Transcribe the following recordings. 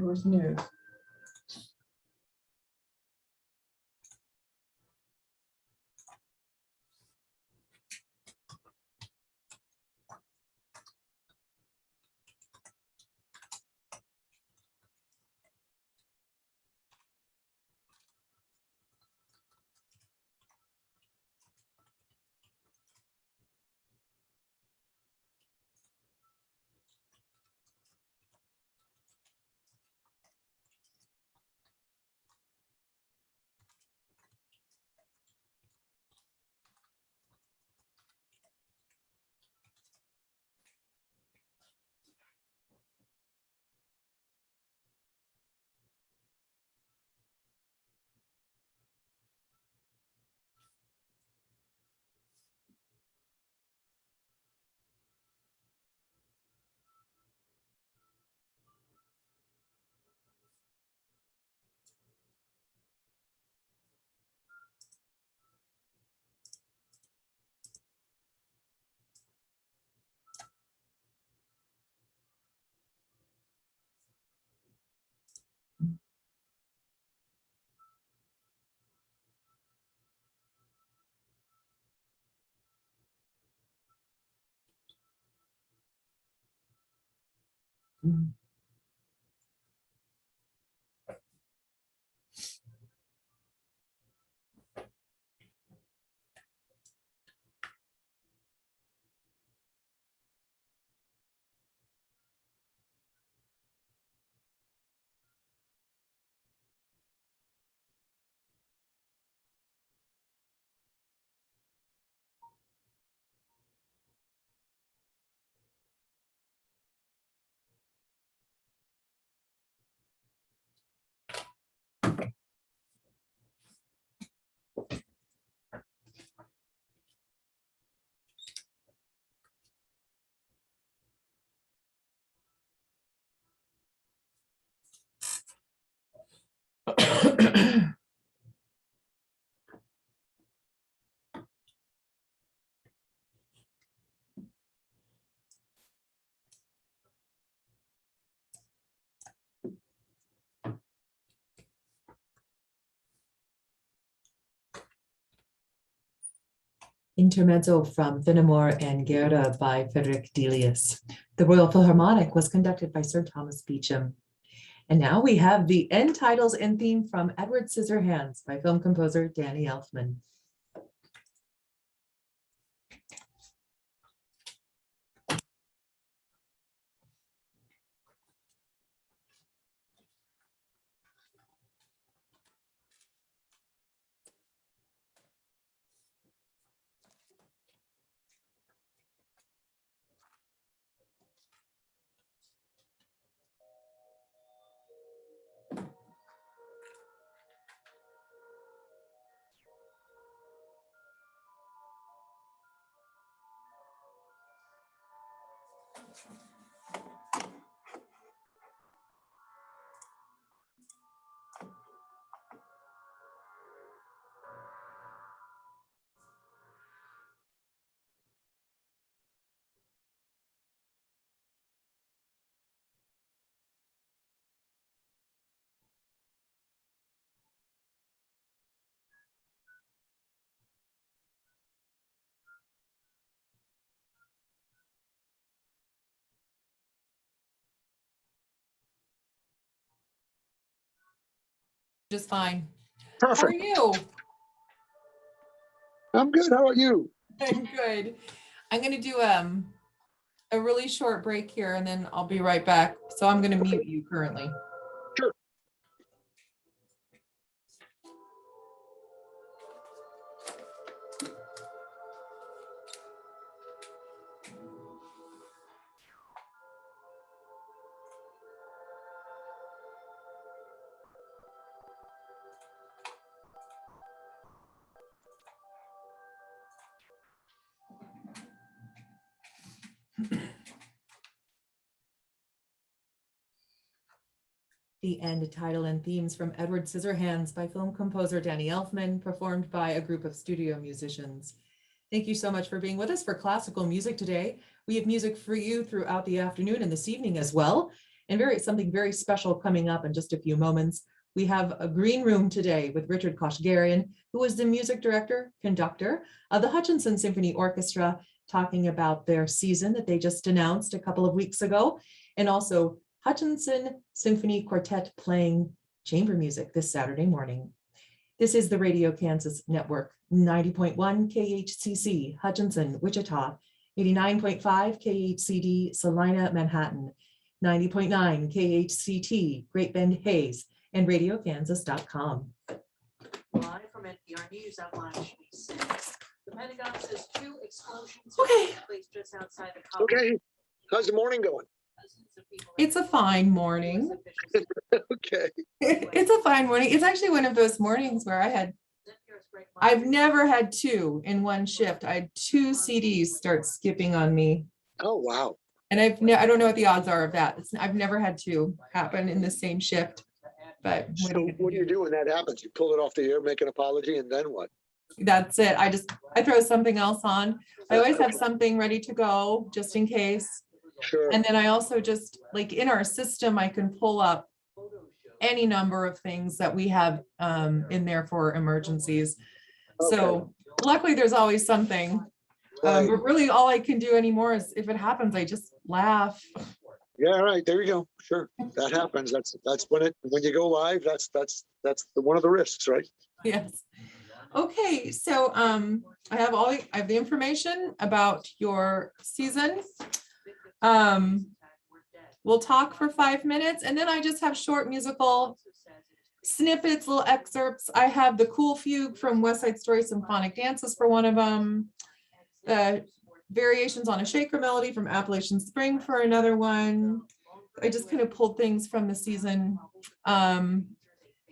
Neighbors News. Intermezzo from Finnemore and Gerda by Frederick Delius. The Royal Philharmonic was conducted by Sir Thomas Beecham. And now we have the end titles and theme from Edward Scissorhands by film composer Danny Elfman. Just fine. Perfect. How are you? I'm good. How are you? I'm good. I'm going to do a really short break here and then I'll be right back. So I'm going to mute you currently. Sure. The end title and themes from Edward Scissorhands by film composer Danny Elfman, performed by a group of studio musicians. Thank you so much for being with us for classical music today. We have music for you throughout the afternoon and this evening as well. and something very special coming up in just a few moments. We have a green room today with Richard Koshgarian, who is the music director, conductor of the Hutchinson Symphony Orchestra, talking about their season that they just announced a couple of weeks ago, and also Hutchinson Symphony Quartet playing chamber music this Saturday morning. This is the Radio Kansas Network, 90.1 KHCC, Hutchinson, Wichita, 89.5 KHCD, Salina, Manhattan, 90.9 KHCT, Great Bend, Hayes, and radiokansas.com. Live from NPR News, I'm Lana Shanice. The Pentagon says 2 explosions Okay. took place just outside the Kabul. Okay. How's the morning going? Dozens of people It's a fine morning. US officials Okay. It's a fine morning. It's actually one of those mornings where I've never had 2 in one shift. I had 2 CDs start skipping on me. Oh, wow. And I don't know what the odds are of that. I've never had 2 happen in the same shift. But So what do you do when that happens? You pull it off the air, make an apology, and then what? that's it. I throw something else on. I always have something ready to go just in case. Sure. And then I also just, like, in our system, I can pull up any number of things that we have in there for emergencies. So luckily there's always something. Right. But really all I can do anymore is if it happens, I just laugh. Yeah, right. There you go. Sure. That happens. That's when you go live, that's one of the risks, right? Yes. Okay, so I have the information about your season. We'll talk for 5 minutes and then I just have short musical snippets, little excerpts. I have the Cool Fugue from West Side Story Symphonic Dances for one of them. Variations on a Shaker Melody from Appalachian Spring for another one. I just kind of pulled things from the season. And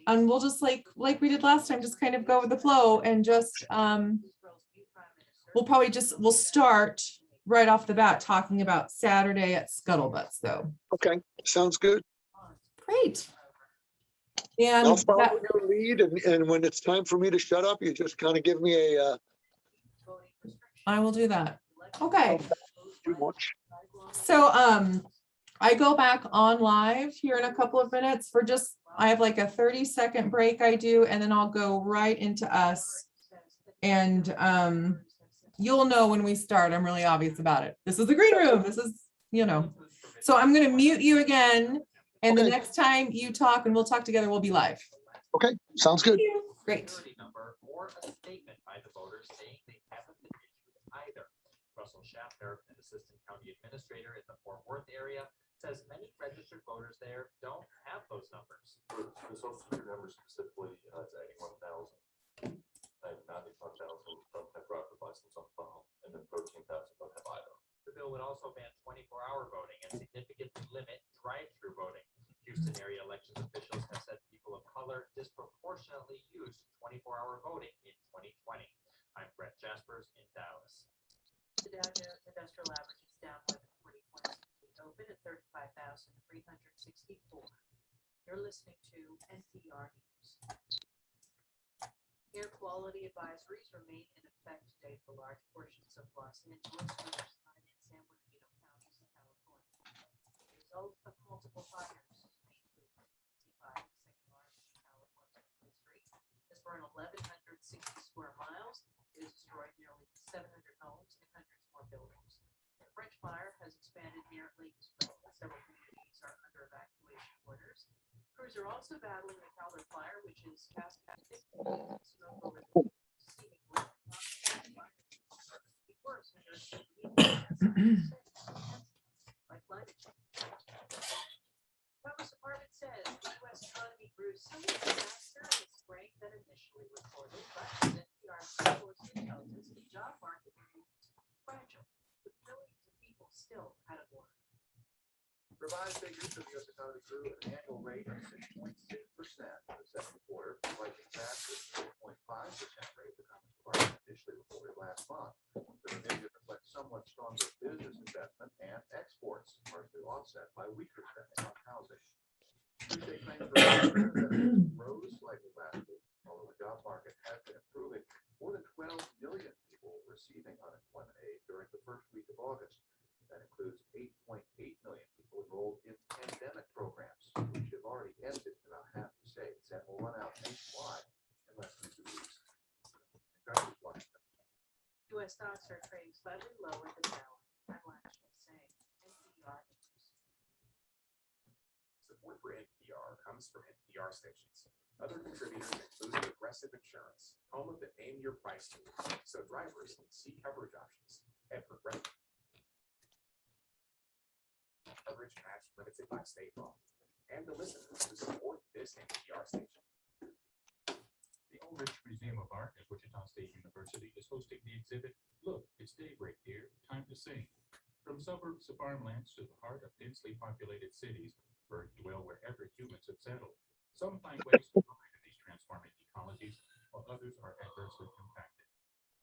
we'll just like we did last time, just kind of go with the flow and just we'll start right off the bat talking about Saturday at Scuttlebutts though. Okay, sounds good. Great. And I'll follow your lead, and when it's time for me to shut up, you just kind of give me a I will do that. Okay. too much. So I go back on live here in a couple of minutes for just, I have like a 30-second break I do, and then I'll go right into us. And you'll know when we start. I'm really obvious about it. This is the green room. This is, So I'm going to mute you again. And the next time you talk and we'll talk together, we'll be live. Okay, sounds good. Great. Number or a statement by the voters saying they haven't been issued either. Russell Schaffner, an assistant county administrator in the Fort Worth area, says many registered voters there don't have those numbers. For the social security numbers specifically, it's 81,000. I have 95,000 don't have driver's license on file, and then 13,000 don't have either. The bill would also ban 24-hour voting and significantly limit drive-through voting. Houston area elections officials have said people of color disproportionately used 24-hour voting in 2020. I'm Brett Jaspers in Dallas. The Dow Jones Industrial Average is down more than 40 points. Open at 35,364. You're listening to NPR News. Air quality advisories remain in effect today for large portions of Los Angeles, Riverside, and San Bernardino counties in California. The result of multiple fires, mainly 65, the second largest in California's history, has burned 1,160 square miles. It has destroyed nearly 700 homes and hundreds more buildings. The French fire has expanded near Lake Spring. Several communities are under evacuation orders. Crews are also battling the Calder fire, which is casting smoke over the seemingly worse under by climate change. Commerce Department says the U.S. economy grew somewhat faster in the spring than initially reported, but NPR sources tells us the job market remains fragile, with millions of people still out of work. Revised figures for the U.S. economy grew at an annual rate of 6.6% in the second quarter, slightly faster than the 4.5% rate the Commerce Department initially reported last month. The revision reflects somewhat stronger business investment and exports, partially offset by weaker spending on housing. Tuesday claims rose slightly last week, although the job market has been improving. More than 12 million people receiving unemployment aid during the first week of August. That includes 8.8 million people enrolled in pandemic costs are trading slightly lower than now. I'm actually saying NPR news. Support for NPR comes from NPR stations. Other contributors include Progressive Insurance, home of the Name Your Price tool, so drivers can see coverage options at Progressive. Coverage match limited by state law, and the listeners who support this NPR station. The Ulrich Museum of Art at Wichita State University is hosting the exhibit, Look, It's Daybreak Here, Time to Sing. From suburbs to farmlands to the heart of densely populated cities, birds dwell wherever humans have settled. Some find ways to thrive in these transforming ecologies, while others are adversely impacted.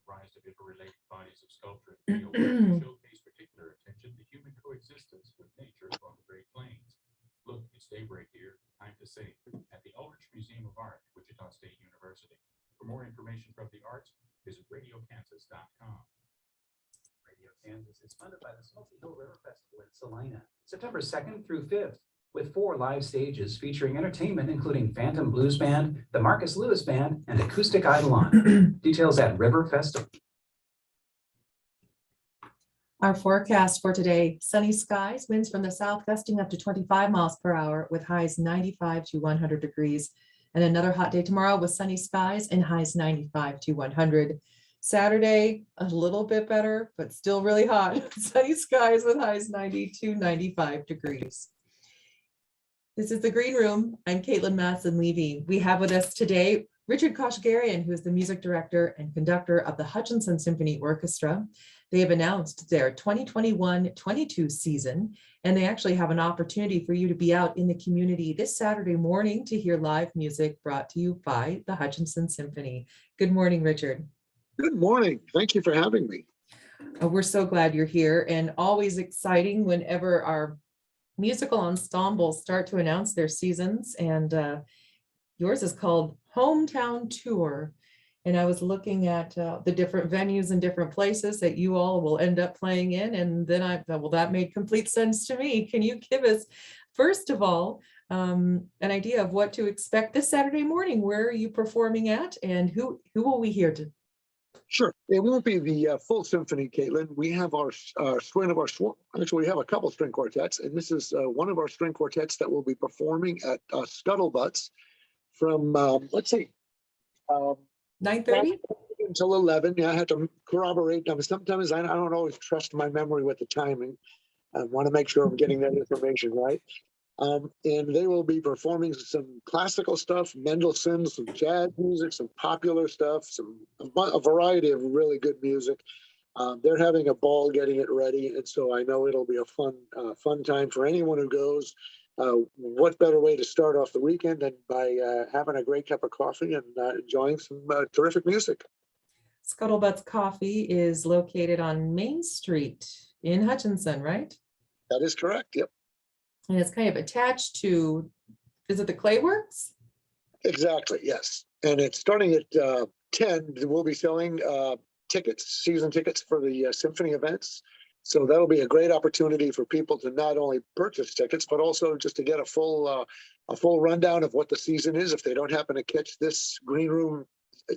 The rise of interrelated bodies of sculpture and video showcase particular attention to human coexistence with nature on the Great Plains. Look, it's daybreak here, time to sing, at the Ulrich Museum of Art, Wichita State University. For more information from the arts, visit radiokansas.com. Radio Kansas is funded by the Smoky Hill River Festival in Salina, September 2nd through 5th, with 4 live stages featuring entertainment including Phantom Blues Band, the Marcus Lewis Band, and Acoustic Eidolon. Details at River Festival. Our forecast for today, sunny skies, winds from the south gusting up to 25 miles per hour with highs 95 to 100 degrees. And another hot day tomorrow with sunny skies and highs 95 to 100. Saturday, a little bit better, but still really hot. Sunny skies with highs 90 to 95 degrees. This is the Green Room. I'm Katelyn Mattson-Levy. We have with us today Richard Koshgarian, who is the music director and conductor of the Hutchinson Symphony Orchestra. They have announced their 2021-22 season, and they actually have an opportunity for you to be out in the community this Saturday morning to hear live music brought to you by the Hutchinson Symphony. Good morning, Richard. Good morning. Thank you for having me. We're so glad you're here, and always exciting whenever our musical ensembles start to announce their seasons. And yours is called Hometown Tour. And I was looking at the different venues and different places that you all will end up playing in. And then I thought, well, that made complete sense to me. Can you give us, first of all, an idea of what to expect this Saturday morning? Where are you performing at, and who will we hear to? Sure. It won't be the full symphony, Caitlin. We have our actually, we have a couple string quartets, and this is one of our string quartets that will be performing at Scuttlebutts from, let's see, 9:30? until 11. Yeah, I had to corroborate. I mean, sometimes I don't always trust my memory with the timing. I want to make sure I'm getting that information right. And they will be performing some classical stuff, Mendelssohn, some jazz music, some popular stuff, a variety of really good music. They're having a ball getting it ready, and so I know it'll be a fun time for anyone who goes. What better way to start off the weekend than by having a great cup of coffee and enjoying some terrific music? Scuttlebutts Coffee is located on Main Street in Hutchinson, right? That is correct. Yep. And it's kind of attached to, is it the Clayworks? Exactly. Yes. And it's starting at 10. We'll be selling tickets, season tickets for the symphony events. So that'll be a great opportunity for people to not only purchase tickets, but also just to get a full rundown of what the season is. If they don't happen to catch this Green Room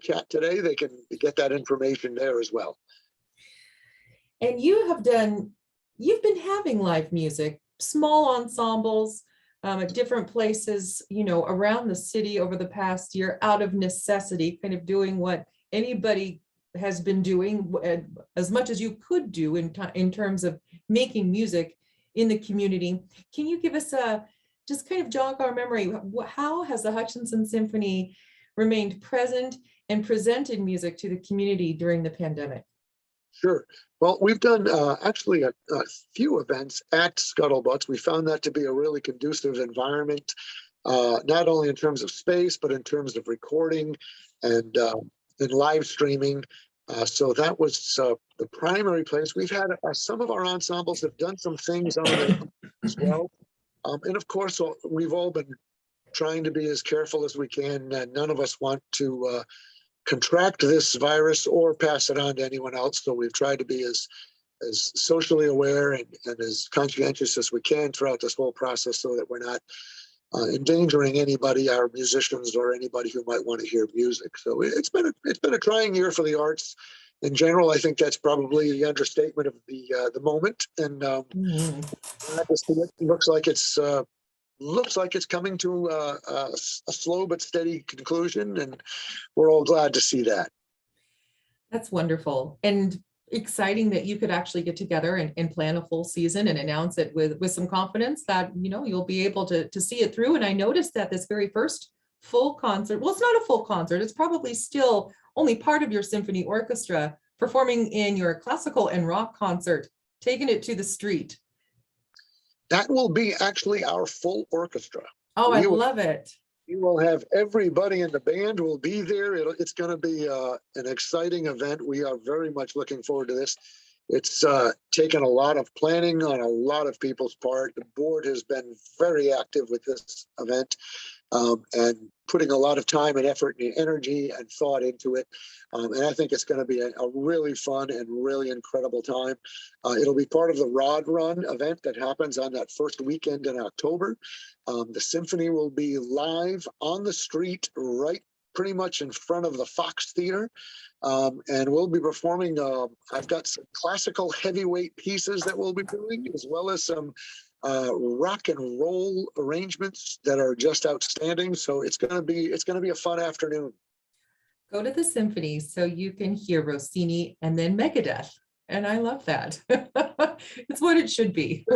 chat today, they can get that information there as well. And you've been having live music, small ensembles at different places, around the city over the past year, out of necessity, kind of doing what anybody has been doing, as much as you could do in terms of making music in the community. Can you give us just kind of jog our memory? How has the Hutchinson Symphony remained present and presented music to the community during the pandemic? Sure. Well, we've done actually a few events at Scuttlebutts. We found that to be a really conducive environment, not only in terms of space, but in terms of recording and live streaming. So that was the primary place. We've had some of our ensembles have done some things on it as well. And of course, we've all been trying to be as careful as we can. None of us want to contract this virus or pass it on to anyone else. So we've tried to be as socially aware and as conscientious as we can throughout this whole process, so that we're not endangering anybody, our musicians, or anybody who might want to hear music. So it's been a trying year for the arts, in general, I think that's probably the understatement of the moment. And Mhm. it looks like it's coming to a slow but steady conclusion, and we're all glad to see that. That's wonderful and exciting that you could actually get together and plan a full season and announce it with some confidence that, you know, you'll be able to see it through. And I noticed that this very first full concert, well, it's not a full concert, it's probably still only part of your symphony orchestra performing in your classical and rock concert, taking it to the street. That will be actually our full orchestra. Oh, I We will- love it. We will have everybody in the band will be there. It's going to be an exciting event. We are very much looking forward to this. It's taken a lot of planning on a lot of people's part. The board has been very active with this event and putting a lot of time and effort and energy and thought into it. And I think it's going to be a really fun and really incredible time. It'll be part of the Rod Run event that happens on that first weekend in October. The symphony will be live on the street, right pretty much in front of the Fox Theater. And we'll be performing, I've got some classical heavyweight pieces that we'll be doing, as well as some rock and roll arrangements that are just outstanding. So it's going to be a fun afternoon. Go to the symphony so you can hear Rossini and then Megadeth. And I love that. It's what it should be.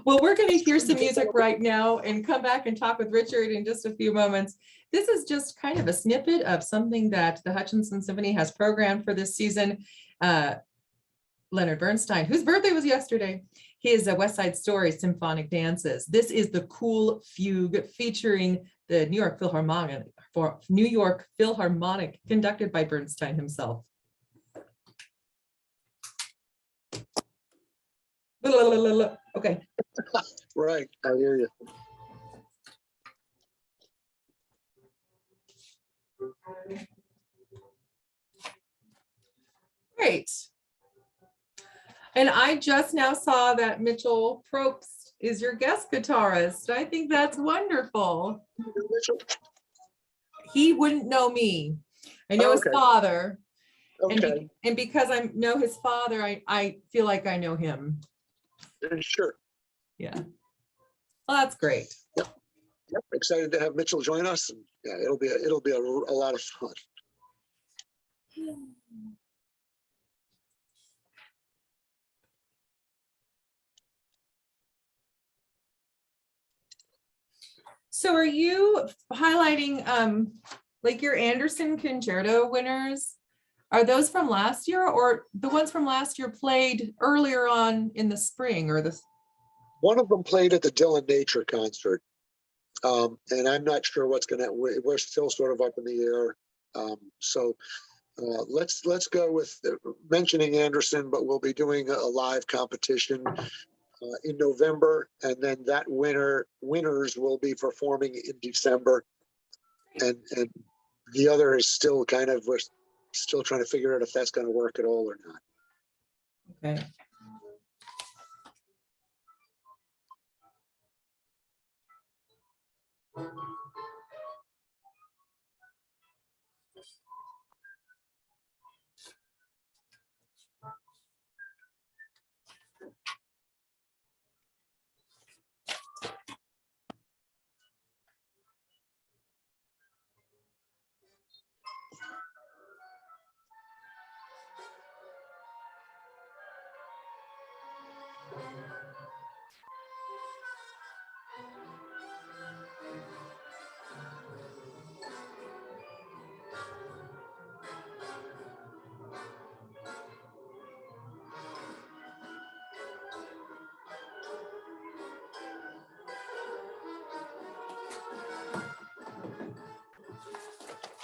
Well, we're going to hear some music right now and come back and talk with Richard in just a few moments. This is just kind of a snippet of something that the Hutchinson Symphony has programmed for this season. Leonard Bernstein, whose birthday was yesterday, his West Side Story symphonic dances. This is the Cool Fugue featuring the New York Philharmonic, conducted by Bernstein himself. Okay. Right, I hear you. Great. And I just now saw that Mitchell Probst is your guest guitarist. I think that's wonderful. He wouldn't know me. I know his Okay. father. Okay, And because I know his father, I feel like I know him. sure. Yeah. Well, that's great. Yep, excited to have Mitchell join us. And yeah, it'll be a lot of fun. So are you highlighting like your Anderson concerto winners? Are those from last year, or the ones from last year played earlier on in the spring, or the? One of them played at the Dylan Nature concert. And I'm not sure what's we're still sort of up in the air. So let's go with mentioning Anderson, but we'll be doing a live competition in November, and then that winners will be performing in December, and the other is still we're still trying to figure out if that's going to work at all or not. Okay.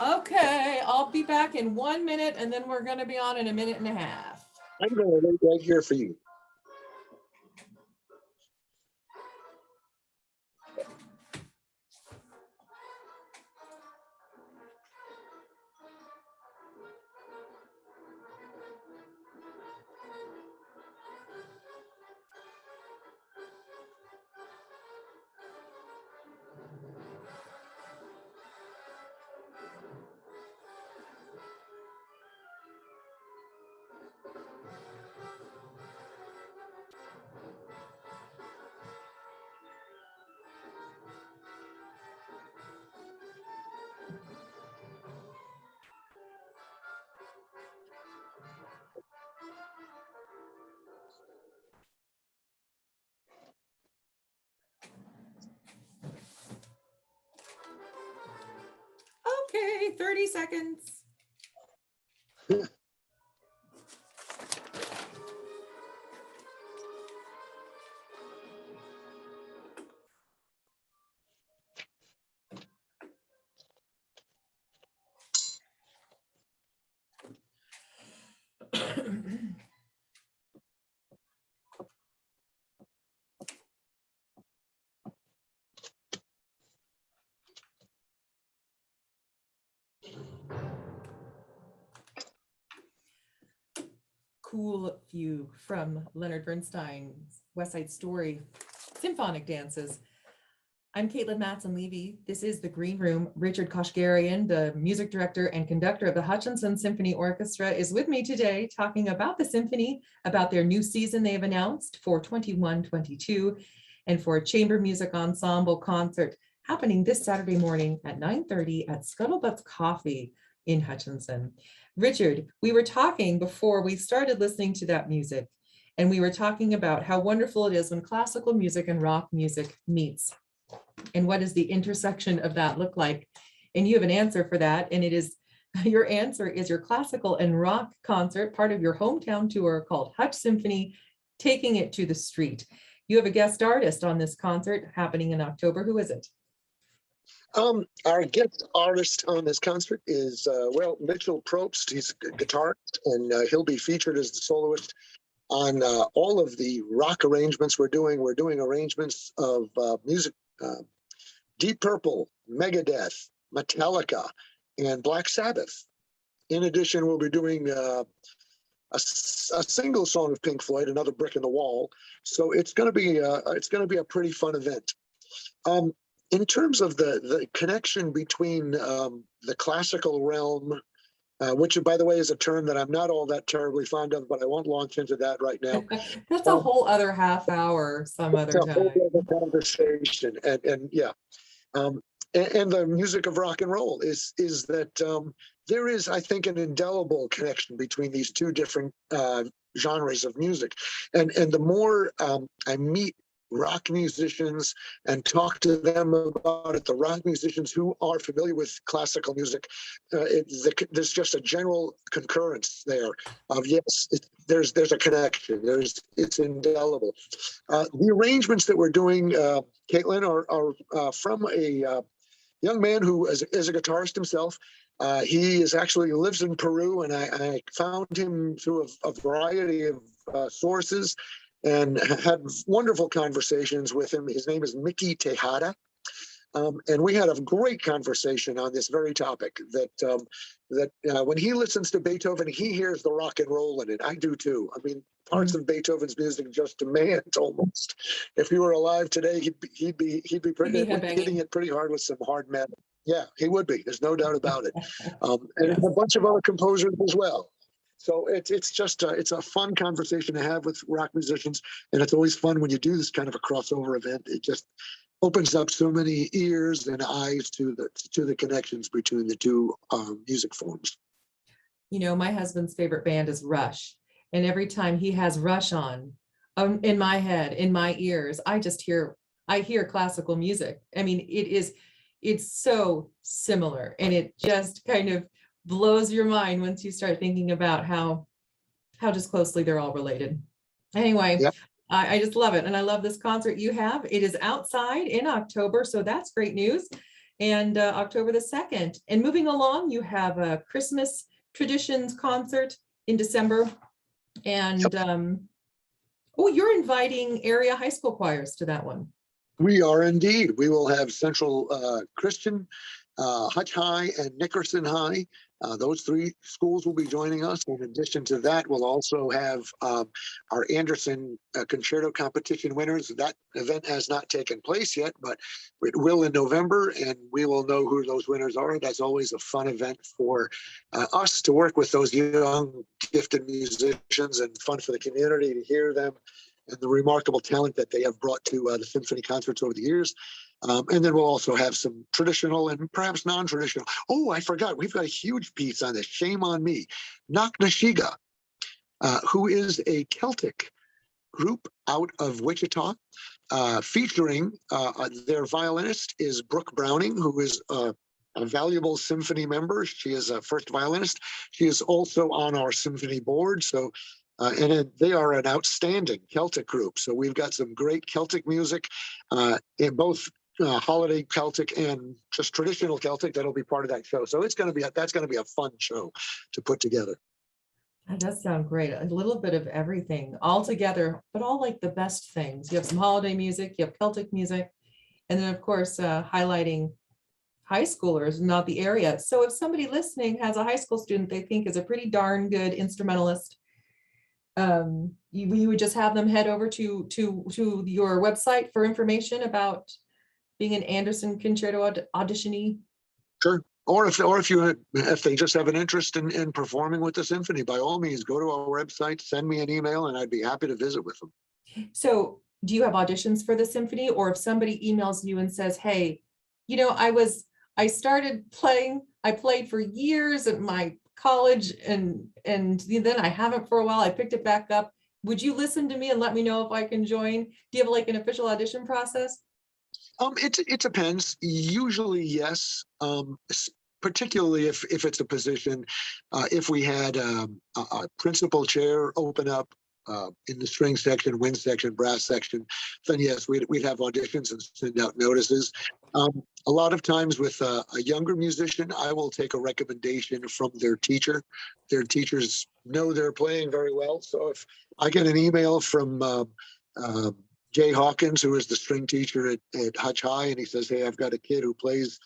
Okay, I'll be back in 1 minute, and then we're going to be on in a minute and a half. I'm going to wait right here for you. Okay, 30 seconds. Cool Fugue from Leonard Bernstein's West Side Story, Symphonic Dances. I'm Katelyn Mattson-Levy. This is the Green Room. Richard Koshgarian, the music director and conductor of the Hutchinson Symphony Orchestra, is with me today talking about the symphony, about their new season they've announced for 21-22, and for a chamber music ensemble concert happening this Saturday morning at 9:30 at Scuttlebutt's Coffee in Hutchinson. Richard, we were talking before we started listening to that music, and we were talking about how wonderful it is when classical music and rock music meets. And what does the intersection of that look like? And you have an answer for that. And it is, your answer is your classical and rock concert, part of your hometown tour called Hutch Symphony, Taking It to the Street. You have a guest artist on this concert happening in October. Who is it? Our guest artist on this concert is, Mitchell Probst. He's a guitarist, and he'll be featured as the soloist on all of the rock arrangements we're doing. We're doing arrangements of music, Deep Purple, Megadeth, Metallica, and Black Sabbath. In addition, we'll be doing a single song of Pink Floyd, Another Brick in the Wall. So it's going to be a pretty fun event. In terms of the connection between the classical realm, which, by the way, is a term that I'm not all that terribly fond of, but I won't launch into that right now. That's a whole other half hour some other It's a whole time. other conversation, and yeah, and the music of rock and roll is that there is, I think, an indelible connection between these two different genres of music, and the more I meet rock musicians and talk to them about it, the rock musicians who are familiar with classical music, there's just a general concurrence there of yes, there's a connection. It's indelible. The arrangements that we're doing, Katelyn, are from a young man who is a guitarist himself. He actually lives in Peru, and I found him through a variety of sources, and had wonderful conversations with him. His name is Mickey Tejada. And we had a great conversation on this very topic, that when he listens to Beethoven, he hears the rock and roll in it. I do too. I mean, parts of Beethoven's music just demand almost. If he were alive today, he'd be hitting it pretty hard with some hard metal. Yeah, he would be. There's no doubt about it. And a bunch of other composers as well. So it's just it's a fun conversation to have with rock musicians, and it's always fun when you do this kind of a crossover event. It just opens up so many ears and eyes to the connections between the two music forms. You know, my husband's favorite band is Rush, and every time he has Rush on, in my head, in my ears, I hear classical music. I mean, it's so similar, and it just kind of blows your mind once you start thinking about how just closely they're all related. Anyway, yep. I just love it. And I love this concert you have. It is outside in October, so that's great news. And October the 2nd. And moving along, you have a Christmas traditions concert in December. And yep. You're inviting area high school choirs to that one. We are indeed. We will have Central Christian, Hutch High, and Nickerson High. Those three schools will be joining us. In addition to that, we'll also have our Anderson Concerto competition winners. That event has not taken place yet, but it will in November, and we will know who those winners are. That's always a fun event for us to work with those young, gifted musicians, and fun for the community to hear them and the remarkable talent that they have brought to the symphony concerts over the years. And then we'll also have some traditional and perhaps non-traditional. Oh, I forgot. We've got a huge piece on this. Shame on me. Naknashiga, who is a Celtic group out of Wichita, featuring their violinist is Brooke Browning, who is a valuable symphony member. She is a first violinist. She is also on our symphony board. So, they are an outstanding Celtic group. So we've got some great Celtic music in both holiday Celtic and just traditional Celtic that'll be part of that show. So that's going to be a fun show to put together. That does sound great. A little bit of everything all together, but all like the best things. You have some holiday music, you have Celtic music, and then of course, highlighting high schoolers, not the area. So if somebody listening has a high school student they think is a pretty darn good instrumentalist, you would just have them head over to your website for information about being an Anderson Concerto auditionee. Sure. Or if they just have an interest in performing with the symphony, by all means, go to our website, send me an email, and I'd be happy to visit with them. So do you have auditions for the symphony, or if somebody emails you and says, hey, I started playing, I played for years at my college and then I haven't for a while, I picked it back up. Would you listen to me and let me know if I can join? Do you have like an official audition process? It depends. Usually, yes. Particularly if it's a position, if we had a principal chair open up in the string section, wind section, brass section, then yes, we'd have auditions and send out notices. A lot of times with a younger musician, I will take a recommendation from their teacher. Their teachers know they're playing very well. So if I get an email from Jay Hawkins, who is the string teacher at Hutch High, and he says, hey, I've got a kid who plays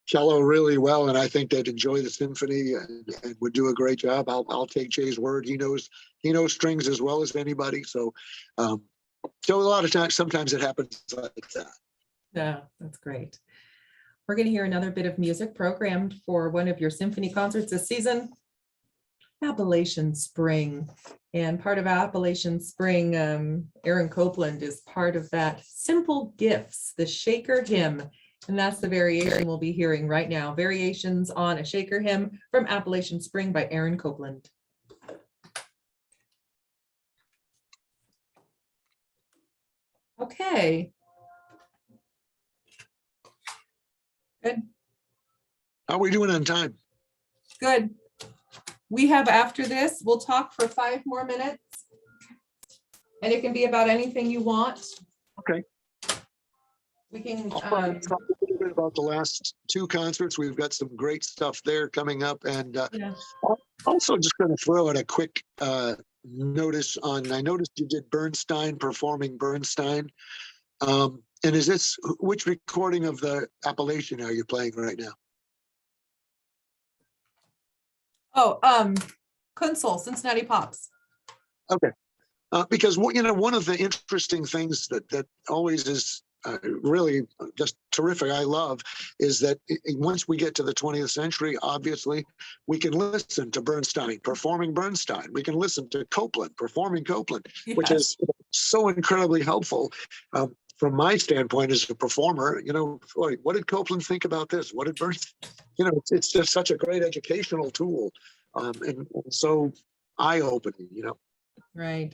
cello really well, and I think they'd enjoy the symphony and would do a great job. I'll take Jay's word. He knows strings as well as anybody. So, so a lot of times, sometimes it happens like that. Yeah, that's great. We're going to hear another bit of music programmed for one of your symphony concerts this season, Appalachian Spring. And part of Appalachian Spring, Aaron Copeland is part of that. Simple Gifts, the Shaker Hymn. And that's the variation we'll be hearing right now. Variations on a Shaker Hymn from Appalachian Spring by Aaron Copeland. Okay. Good. How are we doing on time? Good. We have after this, we'll talk for 5 more minutes. And it can be about anything you want. Okay. We can, I'll probably talk a little bit about the last 2 concerts. We've got some great stuff there coming up. And Yeah. also just going to throw out a quick notice on, I noticed you did Bernstein, performing Bernstein. And is this, which recording of the Appalachian are you playing right now? Oh, Kunsel, Cincinnati Pops. Okay. Because, one of the interesting things that always is really just terrific, I love, is that once we get to the 20th century, obviously, we can listen to Bernstein performing Bernstein. We can listen to Copeland performing Copeland, which is so incredibly helpful. From my standpoint as a performer, boy, what did Copeland think about this? What did Bernstein? It's just such a great educational tool, and so eye-opening. Right.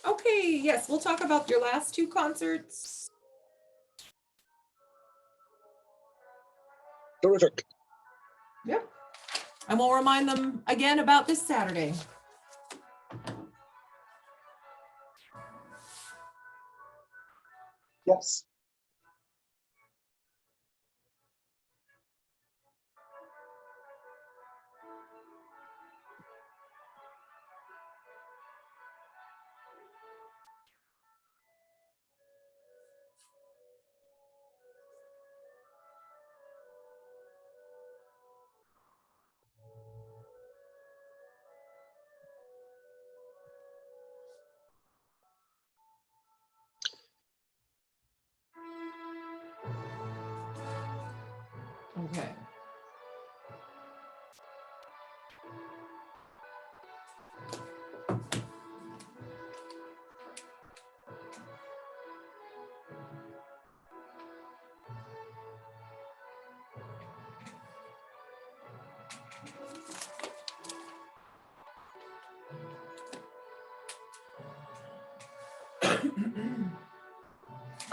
Okay, yes, we'll talk about your last 2 concerts. Terrific. Yep. And we'll remind them again about this Saturday. Yes.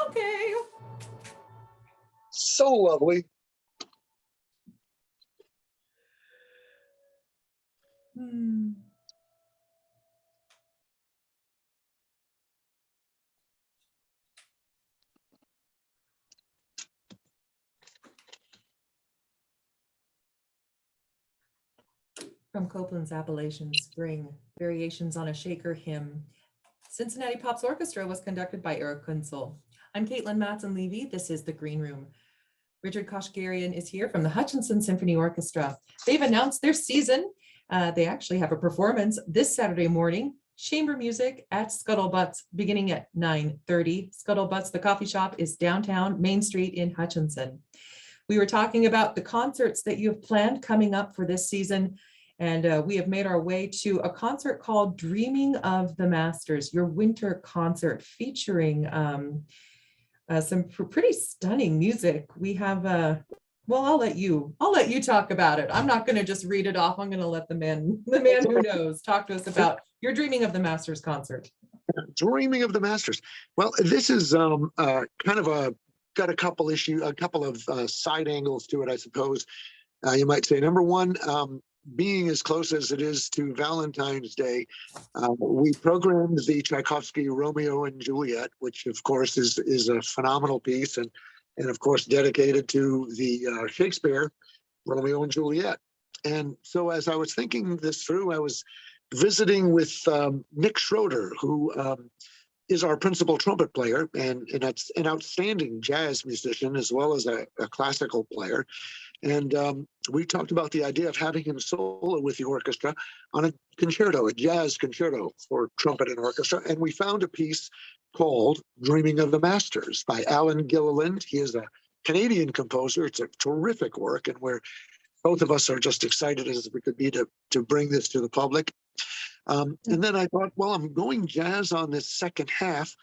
Okay. So lovely. Hmm. From Copeland's Appalachian Spring, Variations on a Shaker Hymn. Cincinnati Pops Orchestra was conducted by Eric Kunzel. I'm Katelyn Mattson-Levy. This is the Green Room. Richard Koshgarian is here from the Hutchinson Symphony Orchestra. They've announced their season. They actually have a performance this Saturday morning, chamber music at Scuttlebutts beginning at 9:30. Scuttlebutts, the coffee shop, is downtown Main Street in Hutchinson. We were talking about the concerts that you have planned coming up for this season. And we have made our way to a concert called Dreaming of the Masters, your winter concert featuring some pretty stunning music. We have, well, I'll let you talk about it. I'm not going to just read it off. I'm going to let the man who knows talk to us about your Dreaming of the Masters concert. Dreaming of the Masters. Well, this is kind of got a couple of side angles to it, I suppose. You might say, number one, being as close as it is to Valentine's Day, we programmed the Tchaikovsky Romeo and Juliet, which of course is a phenomenal piece, and of course dedicated to the Shakespeare Romeo and Juliet. And so as I was thinking this through, I was visiting with Nick Schroeder, who is our principal trumpet player and that's an outstanding jazz musician as well as a classical player. And we talked about the idea of having him solo with the orchestra on a concerto, a jazz concerto for trumpet and orchestra. And we found a piece called Dreaming of the Masters by Alan Gilliland. He is a Canadian composer. It's a terrific work, and we're both of us are just excited as we could be to bring this to the public. And then I thought, well, I'm going jazz on this second half.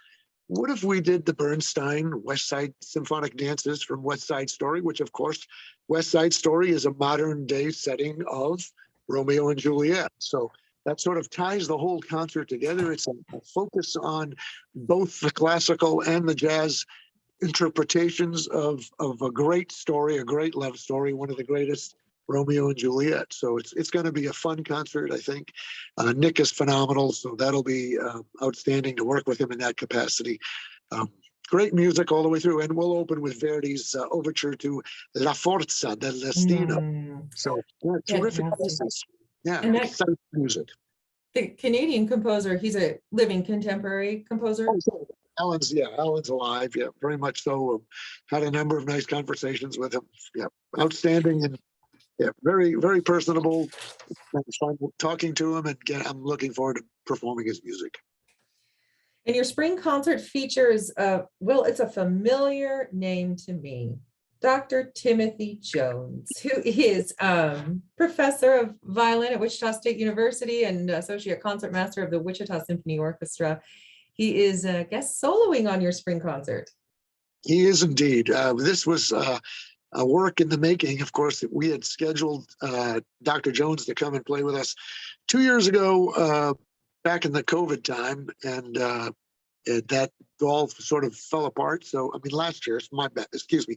What if we did the Bernstein West Side Symphonic Dances from West Side Story, which of course, West Side Story is a modern day setting of Romeo and Juliet. So that sort of ties the whole concert together. It's a focus on both the classical and the jazz interpretations of a great story, a great love story, one of the greatest, Romeo and Juliet. So it's going to be a fun concert, I think. Nick is phenomenal, so that'll be outstanding to work with him in that capacity. Great music all the way through, and we'll open with Verdi's overture to La Forza del Destino. So terrific pieces. Yeah, And exciting music. the Canadian composer, he's a living contemporary composer. Alan's alive. Yeah, very much so. Had a number of nice conversations with him. Yeah, outstanding, and yeah, very, very personable. Fun talking to him, and again, I'm looking forward to performing his music. And your spring concert features, well, it's a familiar name to me, Dr. Timothy Jones, who is professor of violin at Wichita State University and associate concertmaster of the Wichita Symphony Orchestra. He is guest soloing on your spring concert. He is indeed. This was a work in the making. Of course, we had scheduled Dr. Jones to come and play with us 2 years ago, back in the COVID time, and that all sort of fell apart. So, I mean, last year, my bad, excuse me.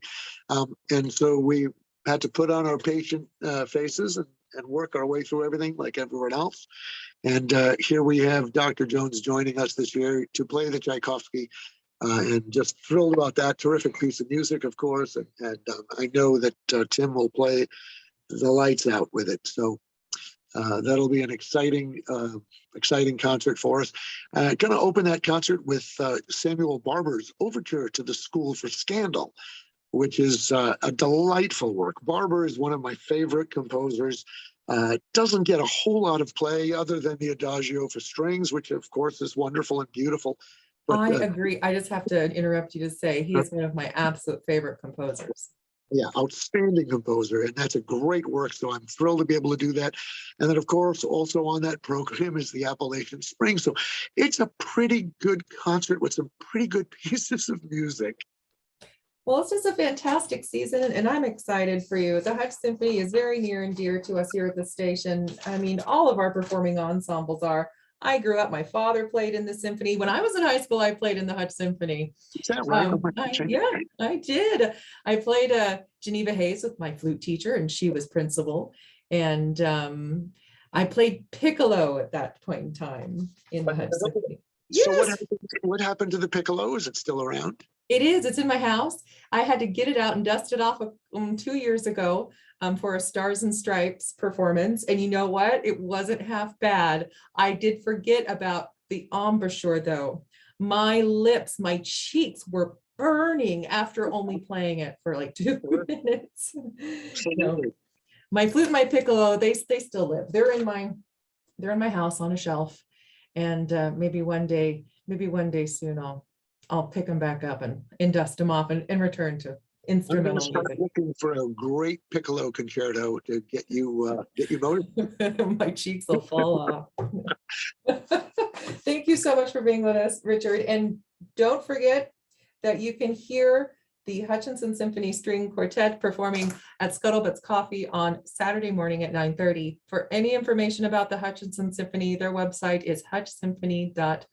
And so we had to put on our patient faces and work our way through everything like everyone else. And here we have Dr. Jones joining us this year to play the Tchaikovsky. And just thrilled about that. Terrific piece of music, of course. And I know that Tim will play the lights out with it. So that'll be an exciting concert for us. Going to open that concert with Samuel Barber's Overture to the School for Scandal, which is a delightful work. Barber is one of my favorite composers. Doesn't get a whole lot of play other than the Adagio for strings, which of course is wonderful and beautiful. But, I agree. I just have to interrupt you to say he is one of my absolute favorite composers. Yeah, outstanding composer, and that's a great work. So I'm thrilled to be able to do that. And then, of course, also on that program is the Appalachian Spring. So it's a pretty good concert with some pretty good pieces of music. Well, it's just a fantastic season, and I'm excited for you. The Hutch Symphony is very near and dear to us here at the station. I mean, all of our performing ensembles are. I grew up, my father played in the symphony. When I was in high school, I played in the Hutch Symphony. Is that right? Yeah, I did. I played Geneva Hayes with my flute teacher, and she was principal. And I played piccolo at that point in time in the Hutch Symphony. So Yes. what happened to the piccolo? Is it still around? It is. It's in my house. I had to get it out and dust it off 2 years ago for a Stars and Stripes performance. And you know what? It wasn't half bad. I did forget about the embouchure though. My lips, my cheeks were burning after only playing it for like 2 minutes. No. My flute and my piccolo, they still live. They're in my house on a shelf. And maybe one day soon I'll pick them back up and dust them off and return to I'm going to instrumental start music. looking for a great piccolo concerto to get you motivated. My cheeks will fall off. Thank you so much for being with us, Richard. And don't forget that you can hear the Hutchinson Symphony String Quartet performing at Scuttlebutt's Coffee on Saturday morning at 9:30. For any information about the Hutchinson Symphony, their website is hutchsymphony.org.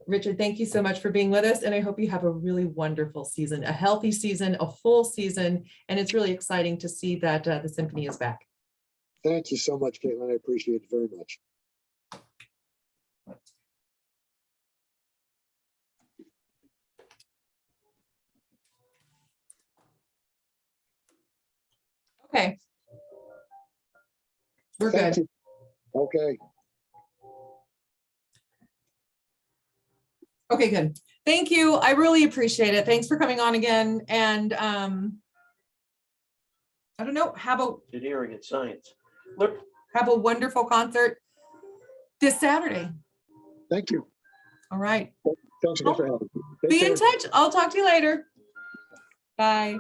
Richard, thank you so much for being with us, and I hope you have a really wonderful season, a healthy season, a full season, and it's really exciting to see that the symphony is back. Thank you so much, Katelyn. I appreciate it very much. Okay. We're Thank good. you. Okay. Okay, good. Thank you. I really appreciate it. Thanks for coming on again. And I don't know, have Engineering and science. a wonderful concert this Saturday. Thank you. All right. Thanks again for having me. Take Be in care. touch. I'll talk to you later. Bye.